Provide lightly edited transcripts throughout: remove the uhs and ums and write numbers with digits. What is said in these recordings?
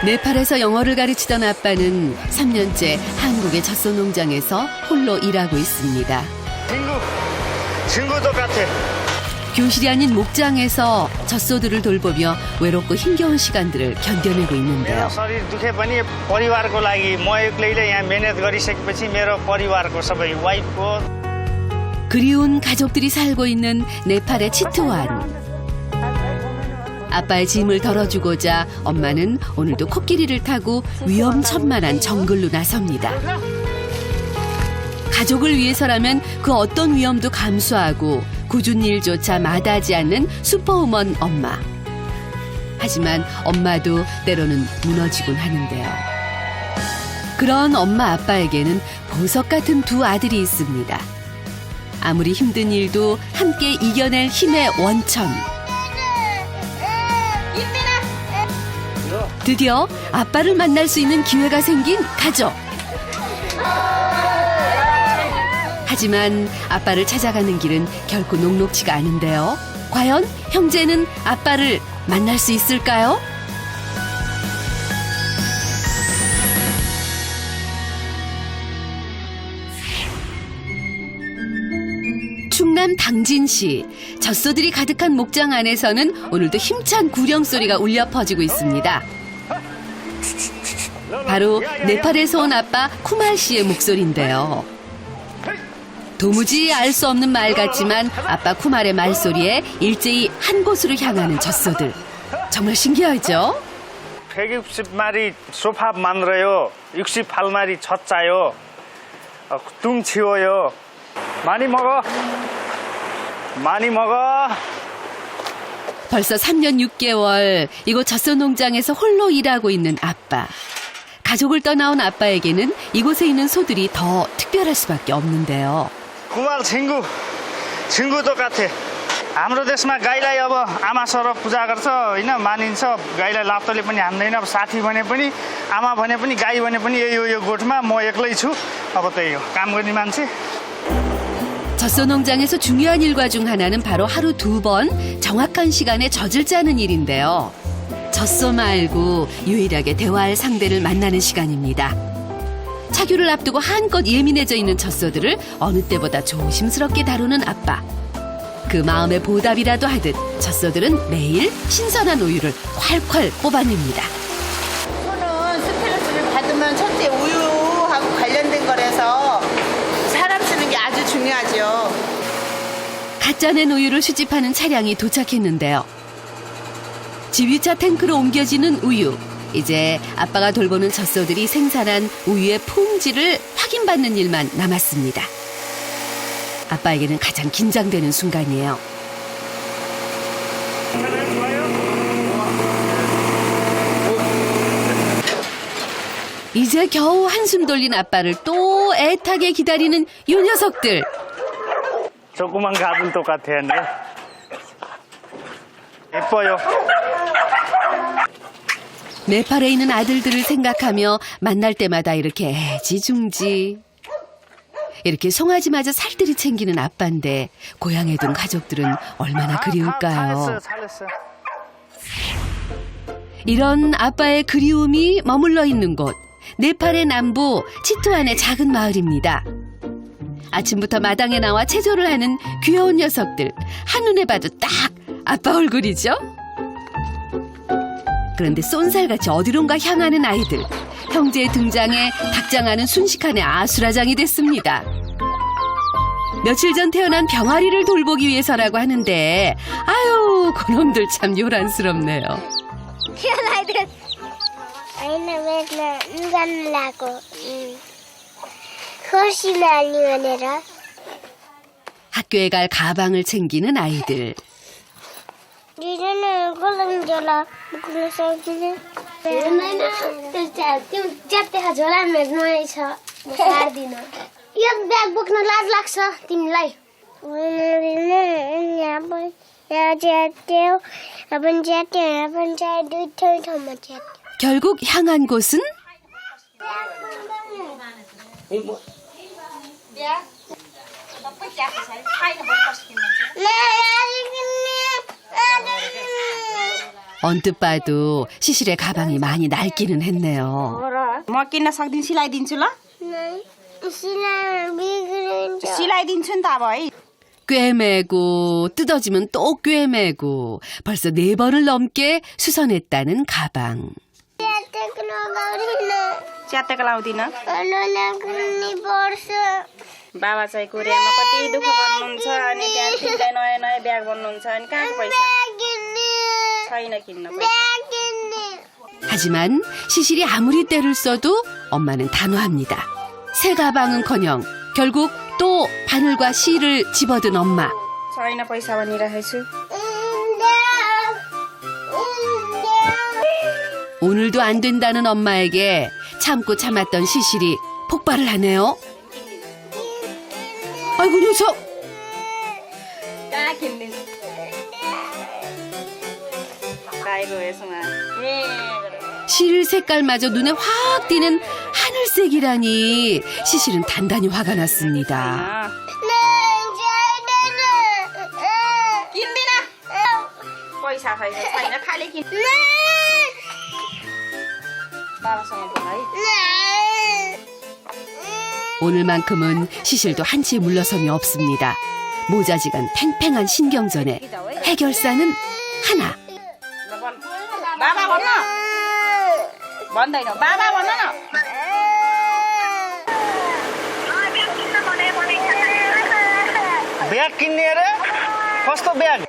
네팔에서 영어를 가르치던 아빠는 3년째 한국의 젖소 농장에서 홀로 일하고 있습니다. 친구 똑같아. 교실이 아닌 목장에서 젖소들을 돌보며 외롭고 힘겨운 시간들을 견뎌내고 있는데요. शरीर दुखे पनि परिवारको लागि म एक्लैले यहाँ मेहनत गरिसकेपछि मेरो परिवारको सबै वाइफको 그리운 가족들이 살고 있는 네팔의 치트완. 아빠의 짐을 덜어주고자 엄마는 오늘도 코끼리를 타고 위험천만한 정글로 나섭니다. 가족을 위해서라면 그 어떤 위험도 감수하고 굳은 일조차 마다하지 않는 슈퍼우먼 엄마. 하지만 엄마도 때로는 무너지곤 하는데요. 그런 엄마 아빠에게는 보석 같은 두 아들이 있습니다. 아무리 힘든 일도 함께 이겨낼 힘의 원천. 드디어 아빠를 만날 수 있는 기회가 생긴 가족. 하지만 아빠를 찾아가는 길은 결코 녹록지가 않은데요. 과연 형제는 아빠를 만날 수 있을까요? 충남 당진시 젖소들이 가득한 목장 안에서는 오늘도 힘찬 구령 소리가 울려 퍼지고 있습니다. 바로 네팔에서 온 아빠 쿠말 씨의 목소리인데요. 도무지 알 수 없는 말 같지만 아빠 쿠말의 말소리에 일제히 한 곳으로 향하는 젖소들. 정말 신기하죠? 160마리 소파 만들어요. 68마리 젖 짜요. 뚱 치워요. 많이 먹어. 많이 먹어. 벌써 3년 6개월 이곳 젖소 농장에서 홀로 일하고 있는 아빠. 가족을 떠나온 아빠에게는 이곳에 있는 소들이 더 특별할 수밖에 없는데요. कुमार छिङ्गु 똑같아. हाम्रो देशमा गाईलाई अब आमा सरह पूजा गर्छ होइन मानिन्छ गाईलाई लाप्तोले पनि हान्दैन अब साथी भने पनि आमा भने पनि गाई भने पनि यो गोठमा म एक्लै छु अब त्यही हो काम गर्ने मान्छे. 젖소 농장에서 중요한 일과 중 하나는 바로 하루 2번 정확한 시간에 젖을 짜는 일인데요. 젖소 말고 유일하게 대화할 상대를 만나는 시간입니다. 차규를 앞두고 한껏 예민해져 있는 젖소들을 어느 때보다 조심스럽게 다루는 아빠. 그 마음의 보답이라도 하듯 젖소들은 매일 신선한 우유를 콸콸 뽑아냅니다. 소는 스트레스를 받으면 첫째 우유하고 관련된 거라서 사람 쓰는 게 아주 중요하죠. 가짜 낸 우유를 수집하는 차량이 도착했는데요. 지휘차 탱크로 옮겨지는 우유. 이제 아빠가 돌보는 젖소들이 생산한 우유의 품질을 확인받는 일만 남았습니다. 아빠에게는 가장 긴장되는 순간이에요. 이제 겨우 한숨 돌린 아빠를 또 애타게 기다리는 이 녀석들. 조그만 가든 똑같아요. 예뻐요. 네팔에 있는 아들들을 생각하며 만날 때마다 이렇게 애지중지. 이렇게 송아지마저 살뜰히 챙기는 아빠인데 고향에 둔 가족들은 얼마나 그리울까요? 잘했어요. 이런 아빠의 그리움이 머물러 있는 곳. 네팔의 남부 치트완의 작은 마을입니다. 아침부터 마당에 나와 체조를 하는 귀여운 녀석들. 한눈에 봐도 딱 아빠 얼굴이죠? 그런데 쏜살같이 어디론가 향하는 아이들. 형제의 등장에 닭장하는 순식간에 아수라장이 됐습니다. 며칠 전 태어난 병아리를 돌보기 위해서라고 하는데 아유 그놈들 참 요란스럽네요. 학교에 갈 가방을 챙기는 아이들. एक ब्याग बोक्न लाज लाग्छ तिमीलाई 결국 향한 곳은 언뜻 봐도 시실의 가방이 많이 낡기는 했네요. म किन्न सक्दिनँ सिलाइदिन्छु ल सिलाइदिन्छु नि त अब है 꿰매고 뜯어지면 또 꿰매고 벌써 4번을 넘게 수선했다는 가방. च्यातेको लाउँदिन बाबा चाहिँ कोरियामा कति दुःख गर्नुहुन्छ अनि त्यहाँ ठिकै नयाँ नयाँ ब्याग भन्नुहुन्छ अनि कहाँको पैसा छैन किन्न पैसा 하지만 시실이 아무리 때를 써도 엄마는 단호합니다. 새 가방은커녕 결국 또 바늘과 실을 집어든 엄마. छैन पैसा भनिरहेको छु 오늘도 안 된다는 엄마에게 참고 참았던 시실이 폭발을 하네요. 아이고 녀석! कहाँ किनिदिनु 가이로 यसमा 실 색깔마저 눈에 확 띄는 하늘색이라니 시실은 단단히 화가 났습니다. किन्दिन पैसा छैन खालि किन बाबासँग बोल है 오늘만큼은 시실도 한치의 물러섬이 없습니다. 모자지간 팽팽한 신경전에 해결사는 하나. बाबा भन्न भन्दैन बाबा भन्न न ब्याग किन्ने अरे कस्तो ब्याग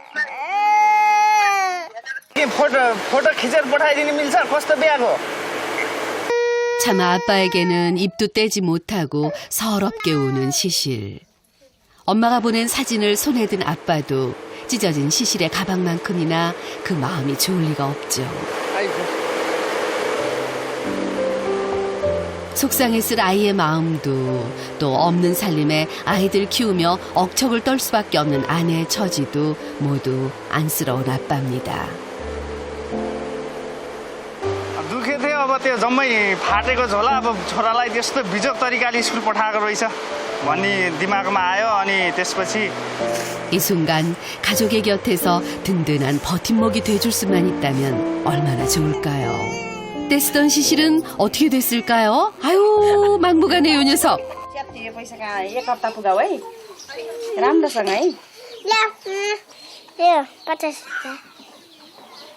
के फोटो खिचेर पठाइदिनु मिल्छ कस्तो ब्याग हो 차마 아빠에게는 입도 떼지 못하고 서럽게 우는 시실. 엄마가 보낸 사진을 손에 든 아빠도 찢어진 시실의 가방만큼이나 그 마음이 좋을 리가 없죠. 아이고. 속상했을 아이의 마음도 또 없는 살림에 아이들 키우며 억척을 떨 수밖에 없는 아내의 처지도 모두 안쓰러운 아빠입니다. दुःखै थियो अब त्यो जम्मै फाटेको झोला अब छोरालाई त्यस्तो बिजोग तरिकाले स्कुल पठाएको रहेछ भन्ने दिमागमा आयो अनि त्यसपछि 이 순간 가족의 곁에서 든든한 버팀목이 돼줄 수만 있다면 얼마나 좋을까요? 떼쓰던 시실은 어떻게 됐을까요? 아유 막무가내요 녀석. च्यातियो पैसा कहाँ एक हप्ता पुगाऊ है राम्रोसँग है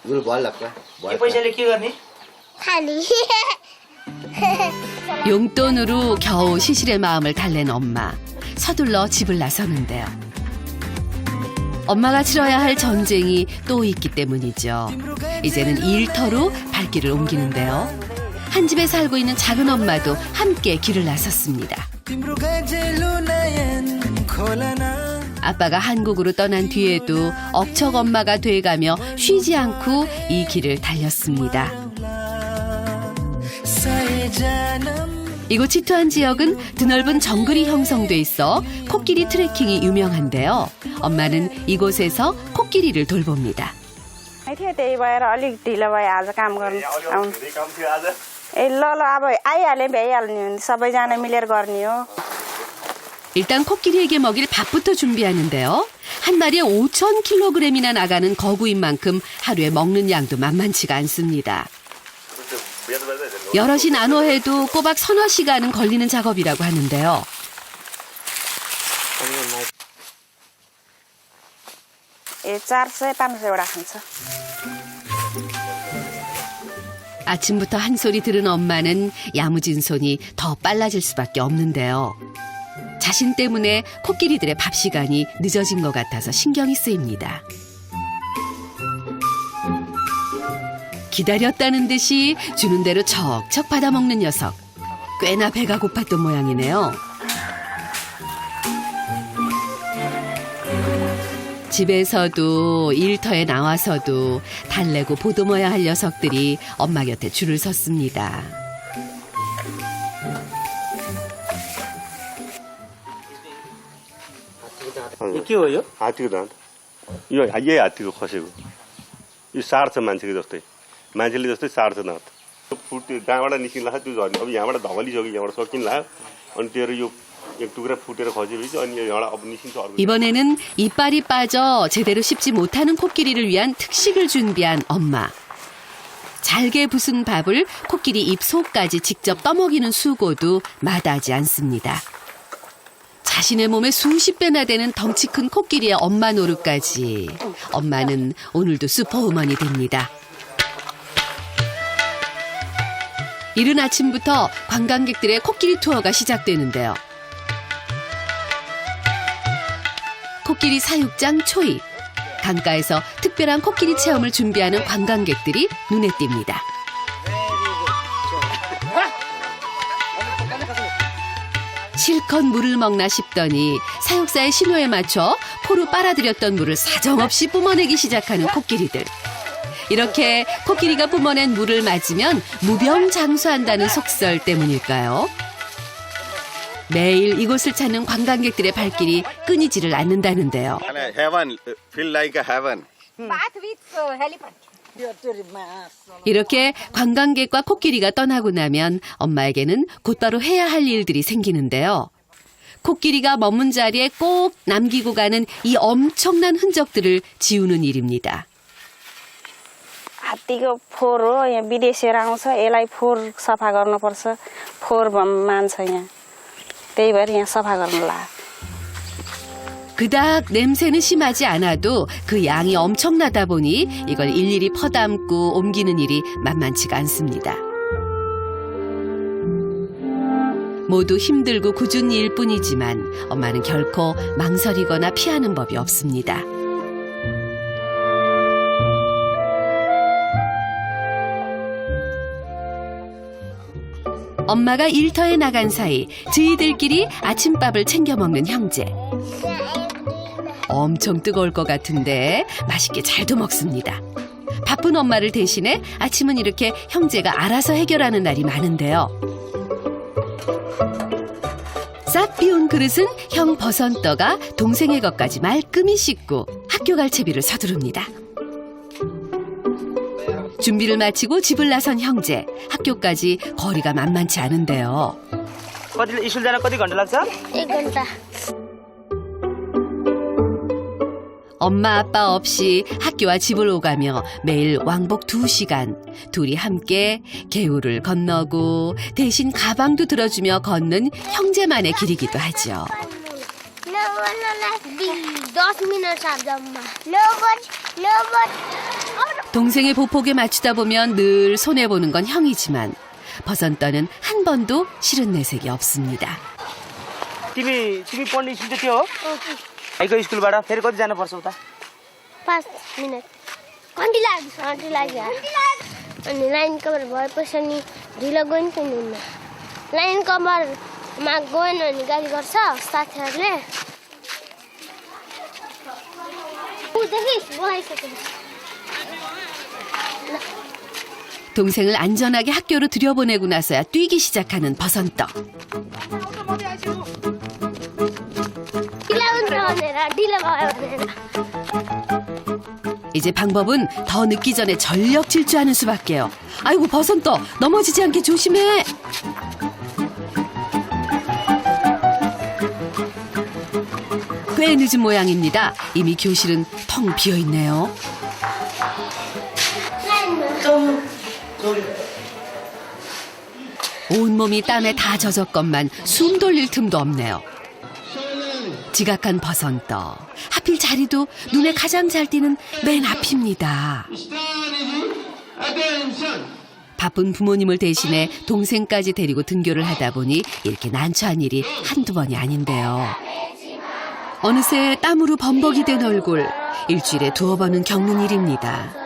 यो पैसाले के गर्ने खाली 용돈으로 겨우 시실의 마음을 달랜 엄마. 서둘러 집을 나서는데요. 엄마가 치러야 할 전쟁이 또 있기 때문이죠. 이제는 일터로 발길을 옮기는데요. 한 집에 살고 있는 작은 엄마도 함께 길을 나섰습니다. 아빠가 한국으로 떠난 뒤에도 억척 엄마가 돼가며 쉬지 않고 이 길을 달렸습니다. 이곳 치투안 지역은 드넓은 정글이 형성돼 있어 코끼리 트레킹이 유명한데요. 엄마는 이곳에서 코끼리를 돌봅니다. थियो त्यही भएर अलिक ढिलो भयो आज काम गर्नु आउनु ए ल अब आइहाले भ्याइहाल्ने हो सबैजना मिलेर गर्ने हो 일단 코끼리에게 먹일 밥부터 준비하는데요. 한 마리에 5,000kg이나 나가는 거구인 만큼 하루에 먹는 양도 만만치가 않습니다. 여럿이 나눠 해도 꼬박 서너 시간은 걸리는 작업이라고 하는데요. ए 400, 500वटा खान्छ 아침부터 한 소리 들은 엄마는 야무진 손이 더 빨라질 수밖에 없는데요. 자신 때문에 코끼리들의 밥 시간이 늦어진 것 같아서 신경이 쓰입니다. 기다렸다는 듯이 주는 대로 척척 받아먹는 녀석. 꽤나 배가 고팠던 모양이네요. 집에서도 일터에 나와서도 달래고 보듬어야 할 녀석들이 엄마 곁에 줄을 섰습니다. के हो यो हात्तीको दाँत यो यही हात्तीको खसेको यो सार्छ मान्छेको जस्तै मान्छेले जस्तै सार्छ दाँत फुट त्यो जहाँबाट निस्किँला त्यो झर्ने अब यहाँबाट धमलिसक्यो यहाँबाट सकिन्ला अनि तेरो यो एक टुक्रा फुटेर खसेपछि अनि यहाँबाट अब निस्किन्छ अर्को 이번에는 이빨이 빠져 제대로 씹지 못하는 코끼리를 위한 특식을 준비한 엄마. 잘게 부순 밥을 코끼리 입 속까지 직접 떠먹이는 수고도 마다하지 않습니다. 자신의 몸에 수십 배나 되는 덩치 큰 코끼리의 엄마 노릇까지. 엄마는 오늘도 슈퍼우먼이 됩니다. 이른 아침부터 관광객들의 코끼리 투어가 시작되는데요. 코끼리 사육장 초입. 강가에서 특별한 코끼리 체험을 준비하는 관광객들이 눈에 띕니다. 실컷 물을 먹나 싶더니 사육사의 신호에 맞춰 포로 빨아들였던 물을 사정없이 뿜어내기 시작하는 코끼리들. 이렇게 코끼리가 뿜어낸 물을 맞으면 무병장수한다는 속설 때문일까요? 매일 이곳을 찾는 관광객들의 발길이 끊이지를 않는다는데요. Heaven, feel like a heaven. 이렇게 관광객과 코끼리가 떠나고 나면 엄마에게는 곧바로 해야 할 일들이 생기는데요. 코끼리가 머문 자리에 꼭 남기고 가는 이 엄청난 흔적들을 지우는 일입니다. हात्तीको फोहोर हो यहाँ विदेशीहरू आउँछ यसलाई फोहोर सफा गर्नुपर्छ फोहोर मान्छ यहाँ त्यही भएर यहाँ सफा गर्नु लाग्यो 그닥 냄새는 심하지 않아도 그 양이 엄청나다 보니 이걸 일일이 퍼담고 옮기는 일이 만만치가 않습니다. 모두 힘들고 굳은 일 뿐이지만 엄마는 결코 망설이거나 피하는 법이 없습니다. 엄마가 일터에 나간 사이 저희들끼리 아침밥을 챙겨 먹는 형제. 엄청 뜨거울 것 같은데 맛있게 잘도 먹습니다. 바쁜 엄마를 대신해 아침은 이렇게 형제가 알아서 해결하는 날이 많은데요. 싹 비운 그릇은 형 버선떠가 동생의 것까지 말끔히 씻고 학교 갈 채비를 서두릅니다. 준비를 마치고 집을 나선 형제. 학교까지 거리가 만만치 않은데요. कति स्कुल जान कति घन्टा लाग्छ? 1 घन्टा 엄마 아빠 없이 학교와 집을 오가며 매일 왕복 2시간 둘이 함께 개울을 건너고 대신 가방도 들어주며 걷는 형제만의 길이기도 하죠. 10 मिनट लाग्छ जम्मा 동생의 보폭에 맞추다 보면 늘 손해보는 건 형이지만 버선떠는 한 번도 싫은 내색이 없습니다. तिमी पढ्ने स्कुल चाहिँ त्यो हो? भाइको स्कुलबाट फेरि कति जानुपर्छ उता? 5 मिनट घन्टी लाग्यो अनि लाइन कभर भएपछि नि ढिलो गयो नि पनि हुन्न लाइन कभरमा गएन भने गाली गर्छ साथीहरूले 동생을 안전하게 학교로 들여보내고 나서야 뛰기 시작하는 버선떠. 이제 방법은 더 늦기 전에 전력 질주하는 수밖에요. 아이고 버선떠 넘어지지 않게 조심해. 꽤 늦은 모양입니다. 이미 교실은 텅 비어있네요. 온몸이 땀에 다 젖었건만 숨 돌릴 틈도 없네요. 지각한 버선떠. 하필 자리도 눈에 가장 잘 띄는 맨 앞입니다. 바쁜 부모님을 대신해 동생까지 데리고 등교를 하다 보니 이렇게 난처한 일이 한두 번이 아닌데요. 어느새 땀으로 범벅이 된 얼굴. 일주일에 2번은 겪는 일입니다.